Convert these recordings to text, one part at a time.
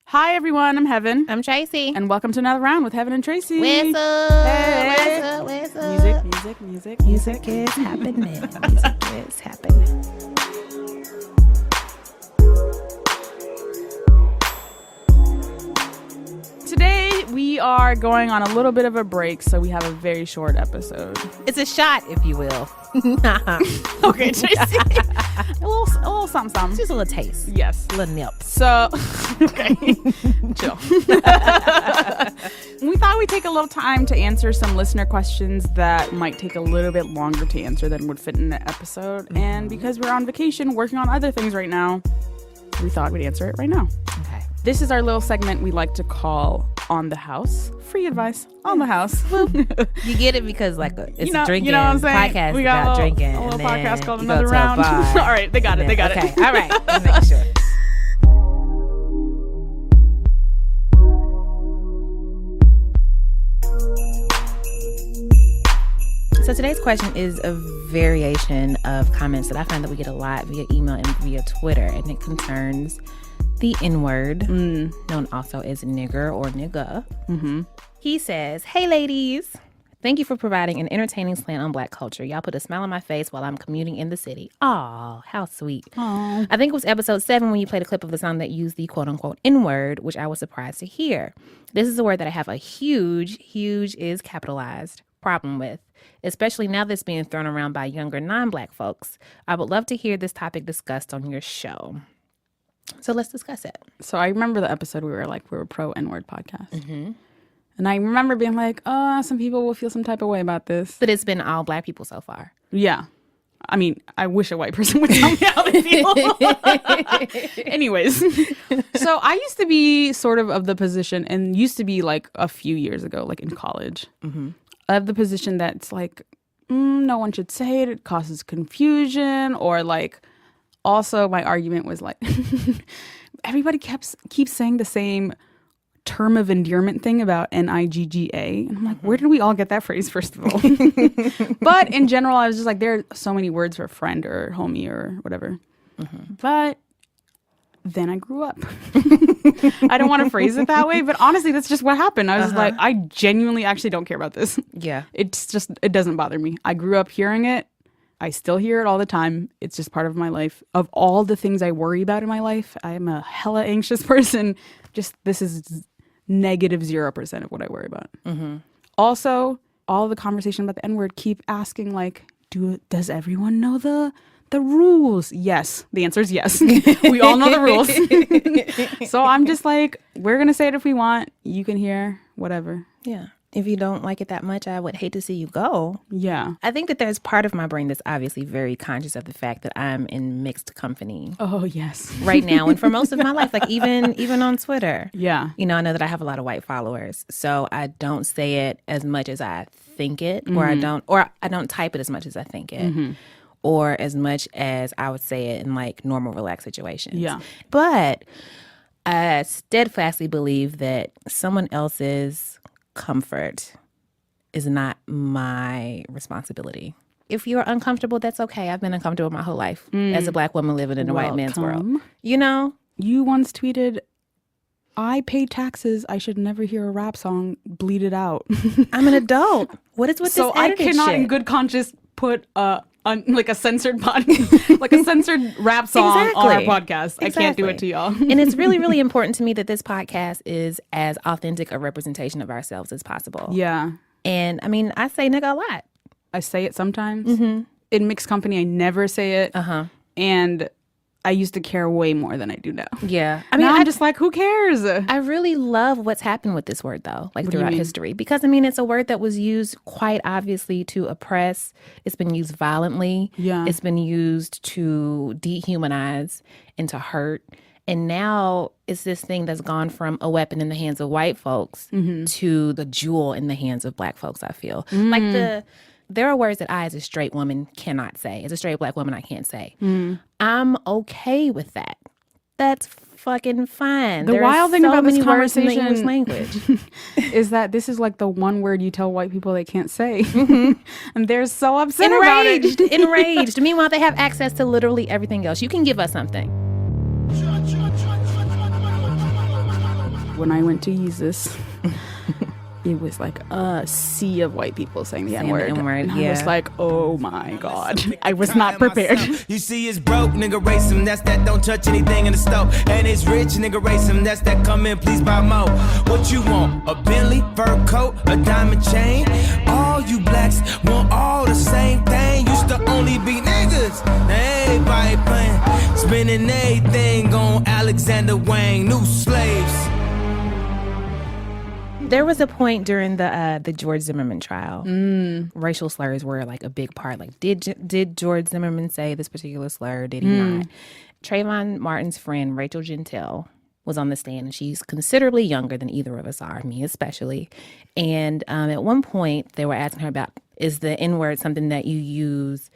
Hi, everyone. I'm Heben. I'm Tracy. And welcome to another round with Heben and Tracy. What's up? Hey. What's up? Music. Music is happening. Music is happening. Today, we are going on a little bit of a break, so we have a very short episode. It's a shot, if you will. Okay, Tracy. a little something. Just a little taste. Yes. A little nip. So, okay, chill. We thought we'd take a little time to answer some listener questions that might take a little bit longer to answer than would fit in the episode. Mm-hmm. And because we're on vacation working on other things right now, we thought we'd answer it right now. Okay. This is our little segment we like to call On the House. Free advice on the house. You get it because it's a drinking podcast we got about drinking. A little and podcast then called you Another go to a Round. bar, All right, they got it. Okay, all right. Let's make sure. So today's question is a variation of comments that I find that we get a lot via email and via Twitter, and it concerns the N-word, known also as nigger or nigga. Mm-hmm. He says, "Hey ladies, thank you for providing an entertaining slant on Black culture. Y'all put a smile on my face while I'm commuting in the city." Aw, how sweet. Aww. I think it was episode 7 when you played a clip of the song that used the quote-unquote N-word, which I was surprised to hear. This is a word that I have a huge is capitalized problem with, especially now that's being thrown around by younger non-Black folks. I would love to hear this topic discussed on your show. So let's discuss it. So I remember the episode we were pro N-word podcast. Mm-hmm. And I remember being like, some people will feel some type of way about this. But it's been all Black people so far. Yeah. I mean, I wish a white person would tell me how they feel. Anyways. So I used to be sort of the position, and used to be like a few years ago, like in college, of the position that's like, no one should say it. It causes confusion. Or like, also my argument was like, everybody keeps saying the same term of endearment thing about Nigga. And I'm like, where did we all get that phrase, first of all? But in general, I was just like, there are so many words for friend or homie or whatever. But then I grew up. I don't want to phrase it that way, but honestly, that's just what happened. I was like, I genuinely actually don't care about this. Yeah. It doesn't bother me. I grew up hearing it. I still hear it all the time. It's just part of my life. Of all the things I worry about in my life, I am a hella anxious person. This is negative 0% of what I worry about. Also, all the conversation about the N-word keep asking like, does everyone know the rules? Yes. The answer is yes. We all know the rules. So I'm just like, we're going to say it if we want. You can hear whatever. Yeah. If you don't like it that much, I would hate to see you go. Yeah. I think that there's part of my brain that's obviously very conscious of the fact that I'm in mixed company. Oh, yes. Right now. And for most of my life, like even on Twitter. Yeah. You know, I know that I have a lot of white followers. So I don't say it as much as I think it, or I don't type it as much as I think it. Or as much as I would say it in like normal relaxed situations. Yeah. But I steadfastly believe that someone else's comfort is not my responsibility. If you're uncomfortable, that's okay. I've been uncomfortable my whole life as a Black woman living in a white man's world. You know? You once tweeted, "I pay taxes. I should never hear a rap song bleeded out." I'm an adult. What is with this edited I cannot shit? in good conscience put like a censored like a censored rap song on our podcast. I can't do it to y'all. And it's really, really important to me that this podcast is as authentic a representation of ourselves as possible. Yeah. And I mean, I say nigga a lot. I say it sometimes. In mixed company, I never say it. And I used to care way more than I do now. Yeah. I mean, I'm just like, who cares? I really love what's happened with this word, though, like throughout history. Because, I mean, it's a word that was used quite obviously to oppress. It's been used violently. Yeah. It's been used to dehumanize and to hurt. And now it's this thing that's gone from a weapon in the hands of white folks to the jewel in the hands of Black folks, I feel. Like there are words that I, as a straight woman, cannot say. As a straight Black woman, I can't say. I'm okay with that. That's fucking fine. The wild thing about this conversation in the English language is that this is like the one word you tell white people they can't say. And they're so upset about it. Enraged. Meanwhile, they have access to literally everything else. You can give us something. when I went to use this, it was like a sea of white people saying the N-word. And I was like, oh my God. I was not prepared. You see, it's broke, nigga, race him. That's that don't touch anything in the stove. And it's rich, nigga, race him. That's that come in, please buy more. What you want? A Bentley, fur coat, a diamond chain? All you blacks want all the same thing. Used to only be niggas. Now everybody playing. Spending everything on Alexander Wang. New slaves. There was a point during the George Zimmerman trial. Racial slurs were like a big part. Like, did George Zimmerman say this particular slur? Did he not? Trayvon Martin's friend, Rachel Gentile, was on the stand, and she's considerably younger than either of us are, me especially. And at one point, they were asking her about, is the N-word something that you use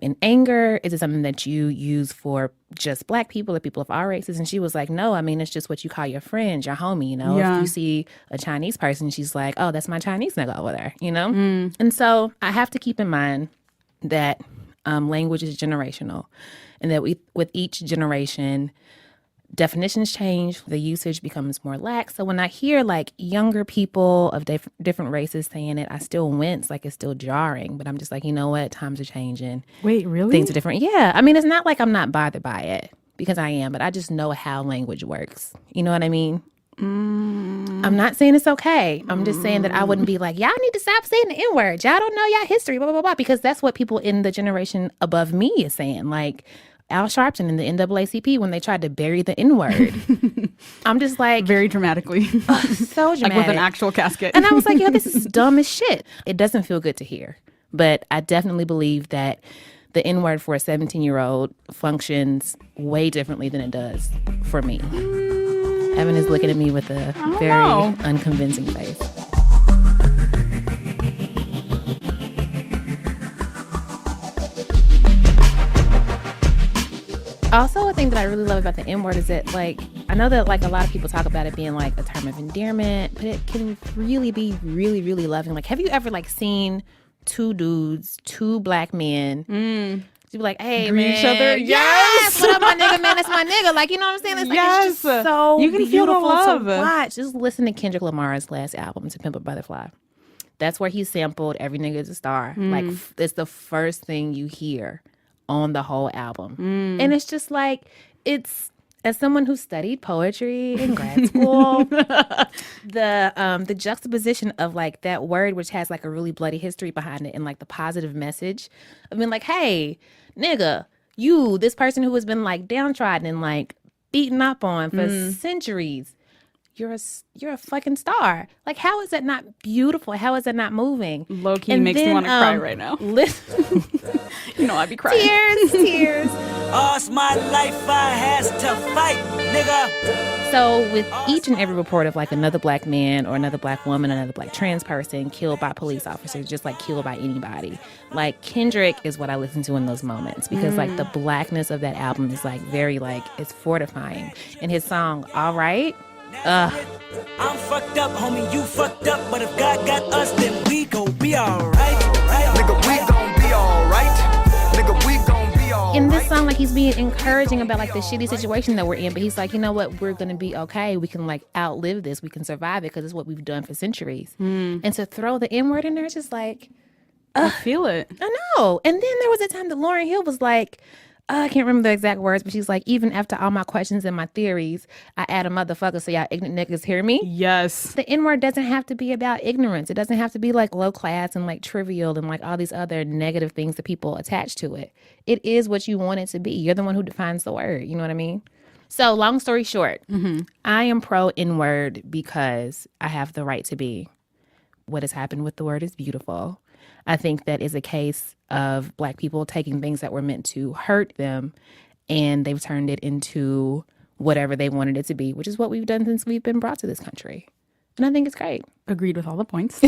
in anger? Is it something that you use for just black people or people of all races? And she was like, no, I mean, it's just what you call your friends, your homie, you know? Yeah. If you see a Chinese person, she's like, oh, that's my Chinese nigga over there, you know? And so I have to keep in mind that language is generational, and that with each generation, definitions change, the usage becomes more lax. So when I hear like younger people of different races saying it, I still wince, like it's still jarring. But I'm just like, you know what? Times are changing. Wait, really? Things are different. Yeah. I mean, it's not like I'm not bothered by it, because I am, but I just know how language works. You know what I mean? I'm not saying it's okay. I'm just saying that I wouldn't be like, y'all need to stop saying the N-word. Y'all don't know y'all history, blah, blah, blah, blah. Because that's what people in the generation above me is saying. Like Al Sharpton in the NAACP when they tried to bury the N-word. I'm just like... Very dramatically. So dramatic. Like with an actual casket. And I was like, yo, this is dumb as shit. It doesn't feel good to hear. But I definitely believe that the N-word for a 17-year-old functions way differently than it does for me. Evan is looking at me with a very unconvincing face. Also, a thing that I really love about the N-word is that, like, I know that, like, a lot of people talk about it being, like, a term of endearment, but it can really be really, really loving. Like, have you ever, like, seen two dudes, two black men, you be like, hey, Greet man. each other? Yes! What up, my nigga, man? That's my nigga. Like, you know what I'm saying? It's like, Yes! it's just so You can feel the beautiful love. to watch. Just listen to Kendrick Lamar's last album, To Pimp a Butterfly. That's where he sampled Every Nigga Is a Star. Like, it's the first thing you hear on the whole album. And it's just like, it's, as someone who studied poetry in grad school, the juxtaposition of like that word, which has like a really bloody history behind it, and like the positive message of being like, hey, nigga, you, this person who has been like downtrodden and like beaten up on for centuries, you're a fucking star. Like, how is that not beautiful? How is that not moving? Low key makes me want to cry right now. Listen, You know I'd be crying. tears. All's my life I has to fight, nigga. So with each and every report of like another black man or another black woman, another black trans person killed by police officers, just like killed by anybody, like Kendrick is what I listen to in those moments, because like the blackness of that album is like very like, it's fortifying. And his song, All Right, I'm fucked up, homie, you fucked up. But if God got us, then we gon' be alright. Nigga, we gon' be alright. Nigga, we gon' be alright. in this song, like he's being encouraging about like the shitty situation that we're in, but he's like, you know what, we're gonna be okay. We can like outlive this. We can survive it because it's what we've done for centuries. And to throw the N-word in there, it's just like, I feel it. I know. And then there was a time that Lauryn Hill was like, I can't remember the exact words, but she's like, even after all my questions and my theories, I add a motherfucker so y'all ignorant niggas hear me. Yes. The N-word doesn't have to be about ignorance. It doesn't have to be like low class and like trivial and like all these other negative things that people attach to it. It is what you want it to be. You're the one who defines the word. You know what I mean? So long story short, I am pro N-word because I have the right to be. What has happened with the word is beautiful. I think that is a case of black people taking things that were meant to hurt them and they've turned it into whatever they wanted it to be, which is what we've done since we've been brought to this country. And I think it's great. Agreed with all the points.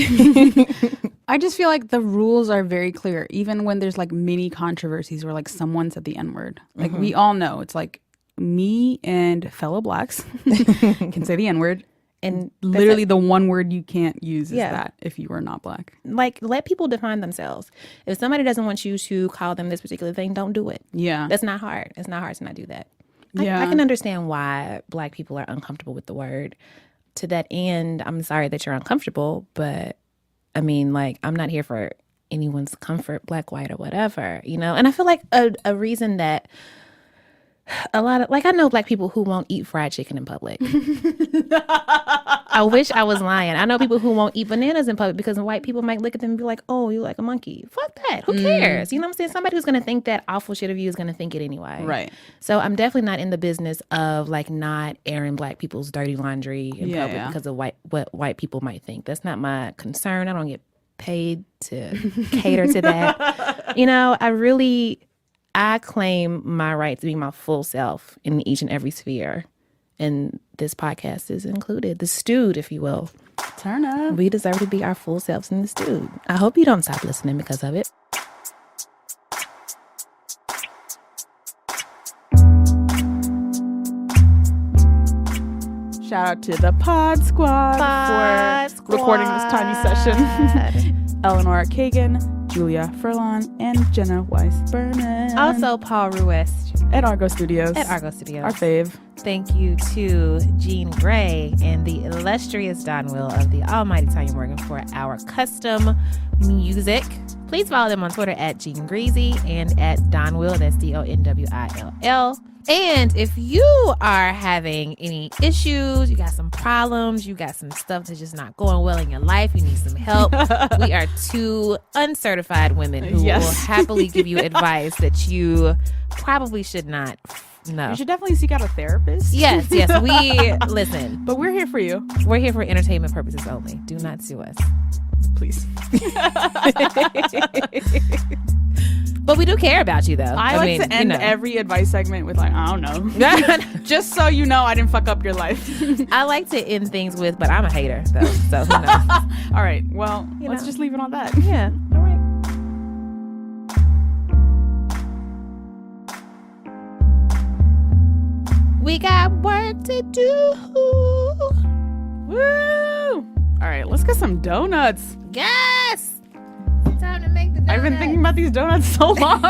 I just feel like the rules are very clear, even when there's like mini controversies where like someone said the N-word. Like we all know it's like me and fellow blacks can say the N-word. And Literally the one word you can't use is Yeah. that if you are not black. like, let people define themselves. If somebody doesn't want you to call them this particular thing, don't do it. Yeah. That's not hard. It's not hard to not do that. Yeah. I can understand why black people are uncomfortable with the word. to that end, I'm sorry that you're uncomfortable, but I mean, like, I'm not here for anyone's comfort, black, white, or whatever, you know? And I feel like a reason that a lot of, like, I know black people who won't eat fried chicken in public. I wish I was lying. I know people who won't eat bananas in public because white people might look at them and be like, oh, you like a monkey. Fuck that. Who cares? You know what I'm saying? Somebody who's going to think that awful shit of you is going to think it anyway. Right. So I'm definitely not in the business of like not airing black people's dirty laundry in public because of what white people might think. That's not my concern. I don't get paid to cater to that. You know, I claim my right to be my full self in each and every sphere. And this podcast is included. The stewed, if you will. Turn up. We deserve to be our full selves in the stewed. I hope you don't stop listening because of it. Shout out to the Pod Squad for recording this tiny session. Eleanor Kagan, Julia Furlan, and Jenna Weiss-Berman. Also, Paul Ruest. At Argo Studios. Our fave. Thank you to Jean Gray and the illustrious Don Will of the almighty Tanya Morgan for our custom music. Please follow them on Twitter at Jean Greasy and at Don Will. That's DONWILL. And if you are having any issues, you got some problems, you got some stuff that's just not going well in your life, you need some help, we are two uncertified women who will happily give you advice that you probably should not know. You should definitely seek out a therapist. Yes, we listen. But we're here for you. We're here for entertainment purposes only. Do not sue us. Please. But we do care about you, though. I like to end every advice segment with, like, I don't know. Just so you know I didn't fuck up your life. I like to end things with, but I'm a hater, though. So who knows? All right. Well, let's just leave it on that. Yeah. All right. We got work to do. Woo! All right. Let's get some donuts. Yes! It's time to make the donuts. I've been thinking about these donuts so long.